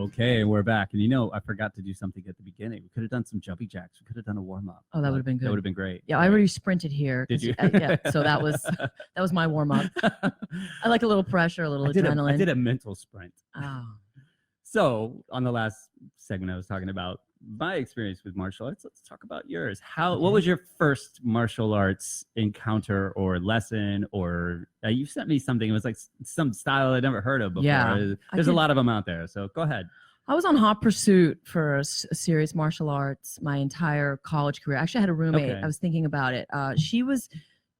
Okay, we're back. And I forgot to do something at the beginning. We could have done some jumping jacks. We could have done a warm up. Oh, that would have been good. That would have been great. Yeah, I already sprinted here. Did you? Yeah, so that was my warm up. I like a little pressure, a little adrenaline. I did a mental sprint. Oh. So on the last segment, I was talking about my experience with martial arts. Let's talk about yours. What was your first martial arts encounter or lesson? Or you sent me something. It was like some style I'd never heard of before. Yeah, there's a lot of them out there. So go ahead. I was on hot pursuit for a serious martial arts my entire college career. Actually, I had a roommate. Okay. I was thinking about it. She was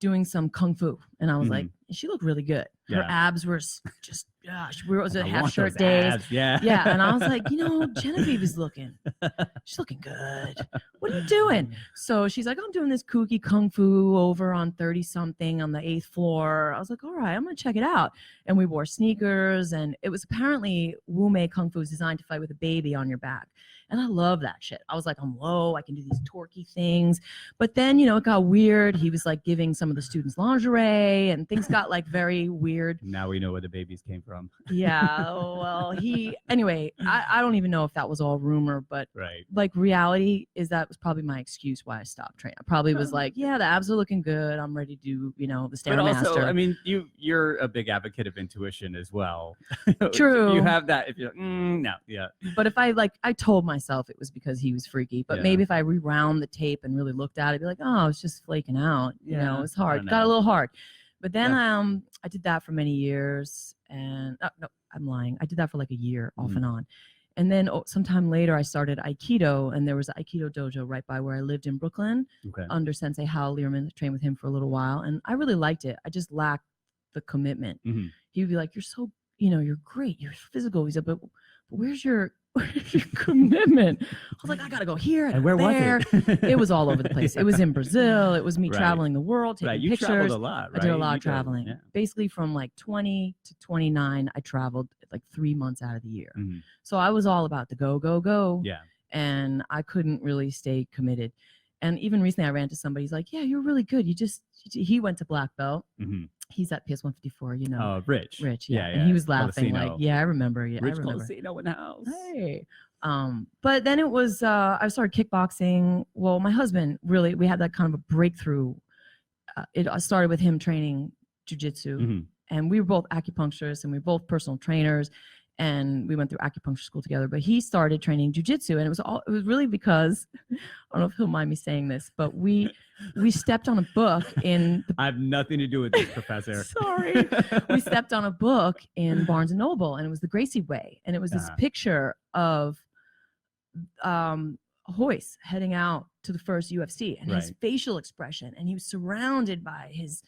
doing some kung fu, and I was like, she looked really good. Her abs were just, it was a half shirt days. Yeah. And I was like, Genevieve is she's looking good. What are you doing? So she's like, I'm doing this kooky kung fu over on 30 something on the 8th floor. I was like, all right, I'm going to check it out. And we wore sneakers, and it was apparently Wu Mei Kung Fu is designed to fight with a baby on your back. And I love that shit. I was like, I'm low. I can do these torquey things. But then, it got weird. He was like giving some of the students lingerie, and things got like very weird. Now we know where the babies came from. Yeah. Well, anyway, I don't even know if that was all rumor, but right. Like reality is that was probably my excuse why I stopped training. I probably was like, yeah, the abs are looking good. I'm ready to do, the Stairmaster. But also, I mean, you're a big advocate of intuition as well. True. You have that if you're like, no, yeah. But if I told myself it was because he was freaky, but maybe if I rewound the tape and really looked at it, I'd be like, oh, it's just flaking out. It's hard. Got a little hard. But then I did that for many years, and no, I'm lying. I did that for like a year off and on. And then sometime later, I started Aikido, and there was an Aikido dojo right by where I lived in Brooklyn under Sensei Hal Learman. I trained with him for a little while, and I really liked it. I just lacked the commitment. He would be like, you're so, you're great. You're physical. He said, but where's your commitment? I was like, I gotta go here and where there. Was it? It was all over the place. It was in Brazil. It was me traveling the world, taking You pictures. Traveled a lot, right? I did a lot of traveling. Basically, from like 20 to 29, I traveled like 3 months out of the year. So I was all about the go. Yeah. And I couldn't really stay committed. And even recently, I ran to somebody. He's like, "Yeah, you're really good. He went to black belt." He's at PS 154, Oh, Rich. Yeah. And he was laughing like, yeah, I remember. Yeah, Rich I remember. Colosino in the house. Hey. But then it was, I started kickboxing. Well, my husband, really, we had that kind of a breakthrough. It started with him training Jiu Jitsu. And we were both acupuncturists, and we were both personal trainers. And we went through acupuncture school together, but he started training jiu-jitsu, and it was really because, I don't know if he'll mind me saying this, but we stepped on a book in I have nothing to do with this, Professor. Sorry. We stepped on a book in Barnes & Noble, and it was the Gracie Way, and it was this picture of Hoist heading out to the first UFC, and his facial expression, and he was surrounded by his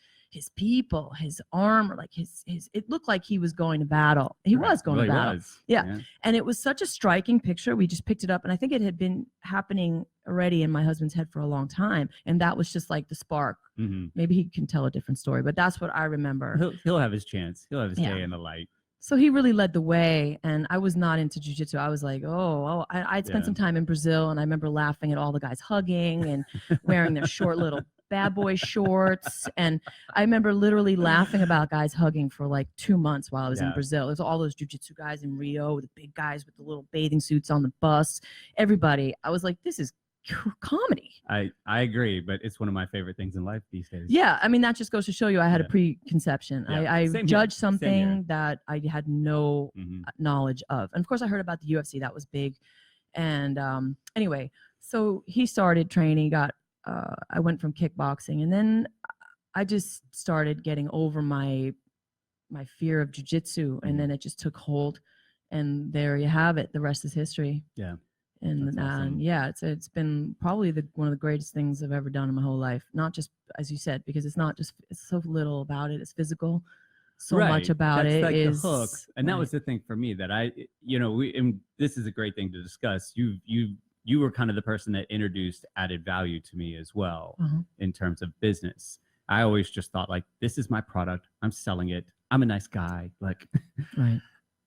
people, his armor, like his it looked like he was going to battle. He was going to battle. Yeah. And it was such a striking picture. We just picked it up, and I think it had been happening already in my husband's head for a long time. And that was just like the spark. Maybe he can tell a different story, but that's what I remember. He'll have his chance. He'll have his day in the light. So he really led the way, and I was not into jiu-jitsu. I was like, I'd spent some time in Brazil, and I remember laughing at all the guys hugging and wearing their short little bad boy shorts. And I remember literally laughing about guys hugging for like 2 months while I was in Brazil. There's all those jiu-jitsu guys in Rio, the big guys with the little bathing suits on the bus. Everybody. I was like, this is comedy. I agree, but it's one of my favorite things in life these days. Yeah, I mean, that just goes to show you I had a preconception. I judged something that I had no knowledge of. And of course, I heard about the UFC. That was big. And anyway, so he started training, I went from kickboxing, and then I just started getting over my fear of jiu-jitsu, and then it just took hold, and there you have it. The rest is history. Yeah. And awesome. It's been probably one of the greatest things I've ever done in my whole life. Not just, as you said, because it's so little about it. It's physical. So much about it like is the hook. And that was the thing for me that and this is a great thing to discuss. You were kind of the person that introduced added value to me as well in terms of business. I always just thought like, this is my product. I'm selling it. I'm a nice guy. Like, right.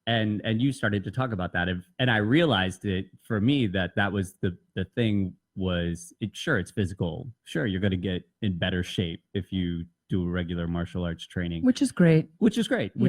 And you started to talk about that. And I realized it for me that was the thing was it's physical. Sure. You're going to get in better shape if you do a regular martial arts training, which is great, which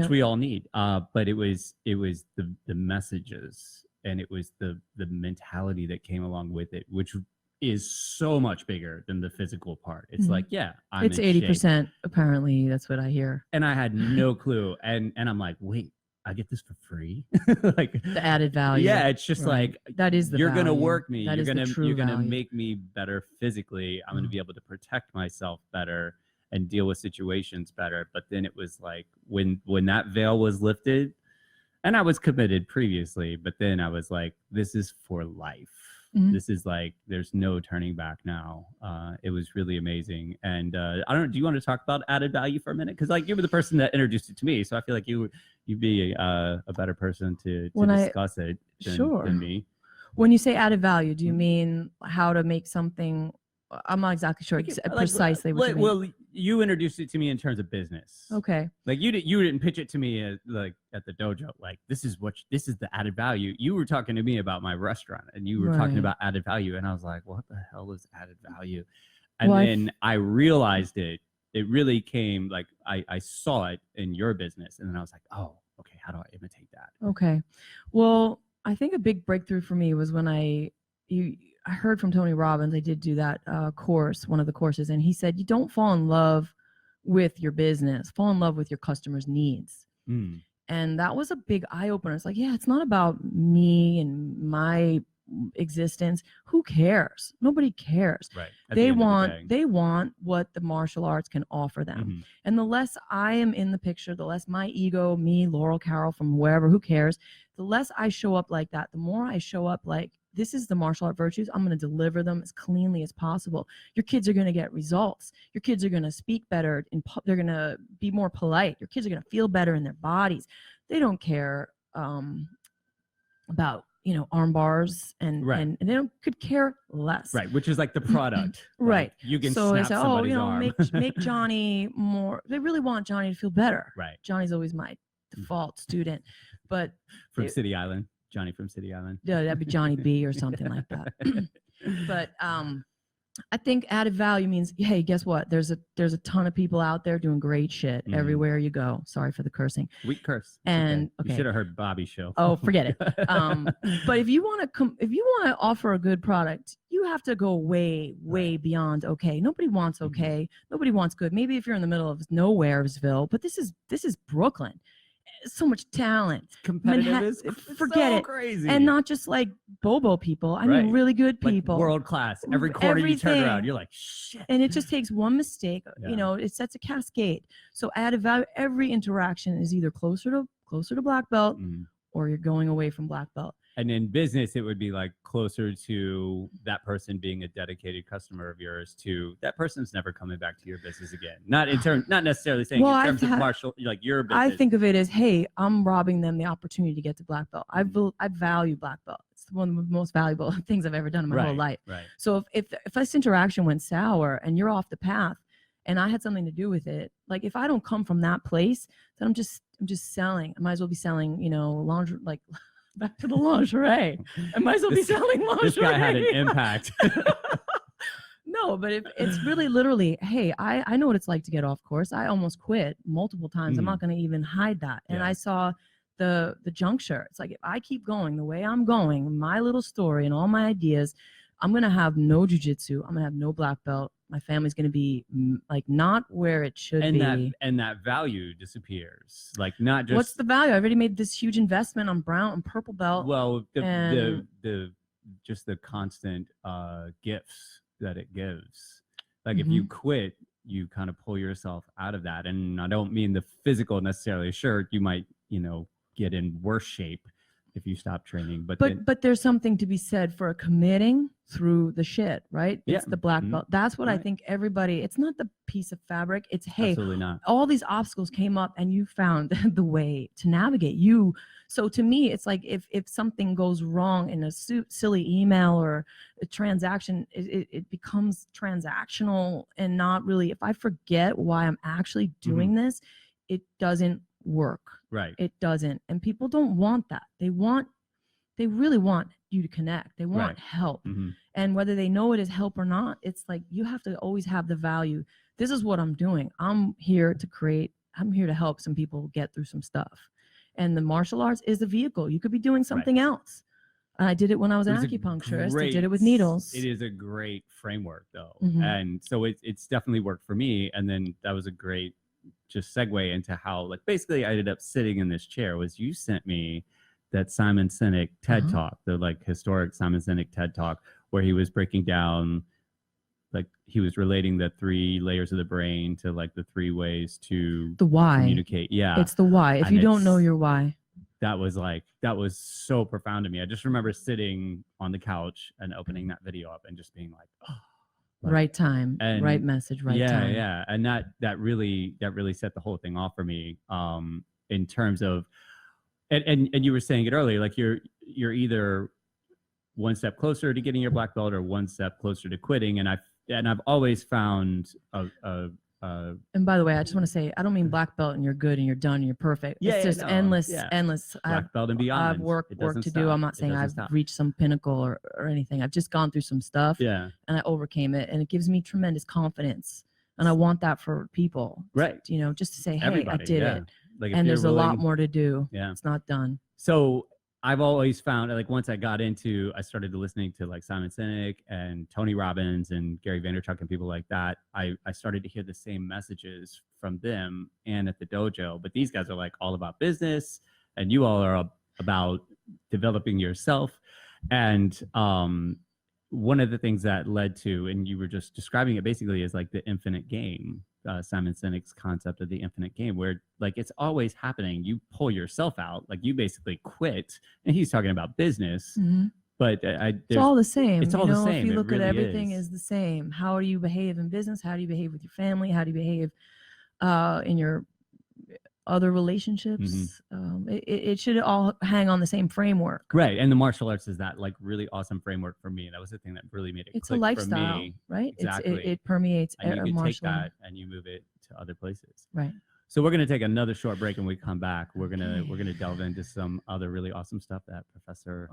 we all need. But it was the messages and it was the mentality that came along with it, which is so much bigger than the physical part. It's like, yeah, it's 80%. Apparently, that's what I hear. And I had no clue. And I'm like, wait, I get this for free? Like the added value. Yeah, it's just like that is the you're value. Gonna work me. That you're gonna make me better physically. I'm gonna be able to protect myself better and deal with situations better. But then it was like when that veil was lifted, and I was committed previously, but then I was like, this is for life. This is like, there's no turning back now. It was really amazing. And I don't know, do you want to talk about added value for a minute? Because like you were the person that introduced it to me, so I feel like you'd be a better person to discuss it than me. When you say added value, do you mean how to make something? I'm not exactly sure precisely what you mean. Well, you introduced it to me in terms of business. Okay. Like you didn't pitch it to me as, like at the dojo. Like this is the added value. You were talking to me about my restaurant, and you were talking about added value, and I was like, what the hell is added value? And then I realized it. It really came like I saw it in your business, and then I was like, oh, okay, how do I imitate that? Okay. Well, I think a big breakthrough for me was when I heard from Tony Robbins. I did do that course, one of the courses, and he said, you don't fall in love with your business, fall in love with your customers' needs. And that was a big eye opener. It's like, yeah, it's not about me and my existence. Who cares? Nobody cares. Right. They want what the martial arts can offer them. And the less I am in the picture, the less my ego, me, Laurel Carroll from wherever, who cares? The less I show up like that, the more I show up like, this is the martial art virtues. I'm going to deliver them as cleanly as possible. Your kids are going to get results. Your kids are going to speak better. They're going to be more polite. Your kids are going to feel better in their bodies. They don't care about, arm bars and they could care less. Right. Which is like the product. Right. Like you can snap somebody's arm. make Johnny more. They really want Johnny to feel better. Right. Johnny's always my default student, but from City Island. Johnny from City Island. Yeah, that'd be Johnny B or something like that. But I think added value means, hey, guess what? There's a ton of people out there doing great shit everywhere you go. Sorry for the cursing. We curse. And okay. You should have heard Bobby's show. Oh, forget it. But if you want to offer a good product, you have to go way beyond okay. Nobody wants okay. Nobody wants good. Maybe if you're in the middle of nowheresville, but this is Brooklyn. So much talent. Competitive forget so it. Crazy. And not just like Bobo people. I mean really good people. Like world class. Every corner you turn around, you're like, shit. And it just takes one mistake. It sets a cascade. So added value, every interaction is either closer to black belt or you're going away from black belt. And in business, it would be like closer to that person being a dedicated customer of yours to that person's never coming back to your business again. Not necessarily saying in terms of martial, like your business. I think of it as, hey, I'm robbing them the opportunity to get to black belt. I value black belt. It's one of the most valuable things I've ever done in my whole life. Right. So if this interaction went sour and you're off the path and I had something to do with it, like if I don't come from that place, then I'm just selling. I might as well be selling, laundry, like back to the lingerie. I might as well be selling lingerie. This guy had an impact. No, but it's really literally, hey, I know what it's like to get off course. I almost quit multiple times. I'm not going to even hide that. And I saw the juncture. It's like, if I keep going the way I'm going, my little story and all my ideas, I'm going to have no jiu-jitsu. I'm going to have no black belt. My family's going to be like not where it should be. And that value disappears. Like not just. What's the value? I already made this huge investment on brown and purple belt. Well, the just the constant gifts that it gives. Like if you quit, you kind of pull yourself out of that. And I don't mean the physical necessarily. Sure, you might, get in worse shape if you stop training. But there's something to be said for committing through the shit, right? It's the black belt. That's what I think everybody, it's not the piece of fabric. It's, hey, absolutely not. All these obstacles came up and you found the way to navigate you. So to me, it's like if something goes wrong in a silly email or a transaction, it becomes transactional and not really, if I forget why I'm actually doing this, it doesn't work. Right. It doesn't. And people don't want that. They really want you to connect. They want help. And whether they know it is help or not, it's like you have to always have the value. This is what I'm doing. I'm here to help some people get through some stuff. And the martial arts is a vehicle. You could be doing something else. I did it when I was an acupuncturist. I did it with needles. It is a great framework, though. Mhm. And so it's definitely worked for me. And then that was a great just segue into how, like, basically I ended up sitting in this chair. Was you sent me that Simon Sinek TED Talk, the like historic Simon Sinek TED Talk, where he was breaking down, like he was relating the 3 layers of the brain to like the 3 ways to the why communicate. Yeah. It's the why. If you don't know your why. That was so profound to me. I just remember sitting on the couch and opening that video up and just being like, oh, like, right time, right message, right time. Yeah. And that really set the whole thing off for me. In terms of, and you were saying it earlier, like you're either one step closer to getting your black belt or one step closer to quitting. And I've always found and by the way, I just want to say, I don't mean black belt and you're good and you're done and you're perfect. It's just endless. Black belt and beyond. I have work to do. I'm not saying I've reached some pinnacle or anything. I've just gone through some stuff. Yeah. And I overcame it, and it gives me tremendous confidence. And I want that for people. Right. Just to say, hey, everybody, I did it. Like, and there's a lot more to do. Yeah. It's not done. So I've always found, like, once I started listening to like Simon Sinek and Tony Robbins and Gary Vaynerchuk and people like that. I started to hear the same messages from them and at the dojo. But these guys are like all about business, and you all are about developing yourself. And one of the things that led to, and you were just describing it basically, is like the infinite game. Simon Sinek's concept of the infinite game, where like it's always happening. You pull yourself out, like you basically quit. And he's talking about business, but it's all the same. It's all the same. If you look at everything is the same. How do you behave in business? How do you behave with your family? How do you behave in your other relationships? It should all hang on the same framework, right? And the martial arts is that like really awesome framework for me. That was the thing that really made it. It's a lifestyle, for me. right? Exactly. It permeates. And you can take that art. and you move it to other places, right? So we're gonna take another short break, and when we come back, we're gonna delve into some other really awesome stuff that Professor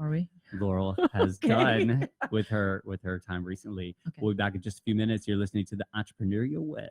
Laurel has done with her time recently. We'll be back in just a few minutes. You're listening to the Entrepreneurial Web.